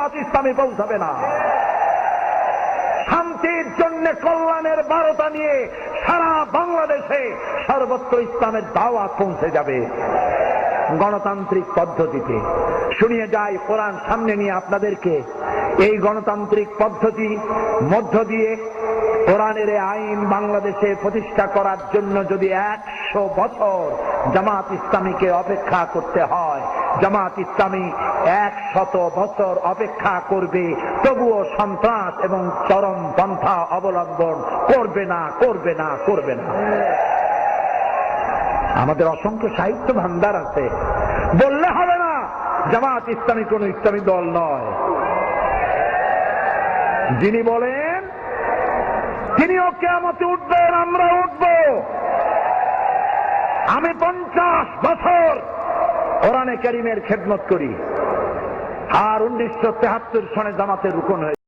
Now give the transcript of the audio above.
জামাত ইসলামী পৌঁছাবে না। শান্তির জন্য কল্যাণের বার্তা নিয়ে সারা বাংলাদেশে সর্বত্র ইসলামের দাওয়াত পৌঁছে যাবে গণতান্ত্রিক পদ্ধতিতে। শুনিয়ে যাই কোরআন সামনে নিয়ে আপনাদেরকে, এই গণতান্ত্রিক পদ্ধতি মধ্য দিয়ে কোরআনের আইন বাংলাদেশে প্রতিষ্ঠা করার জন্য যদি 100 বছর জামাত ইসলামীকে অপেক্ষা করতে হয়, জামাত ইসলামী 100 বছর অপেক্ষা করবে, তবুও সন্ত্রাস এবং চরম পন্থা অবলম্বন করবে না, করবে না, করবে না। আমাদের অসংখ্য সাহিত্য ভান্ডার আছে, বললে হবে না জামাত ইসলামী কোন ইসলামী দল নয়। যিনি বলেন তিনিও কিয়ামতে উঠবেন, আমরা উঠব। আমি 50 বছর কোরআনে কারীমের খেদমত করি, আর 1973 সনে জামাতের রুকন হয়েছে।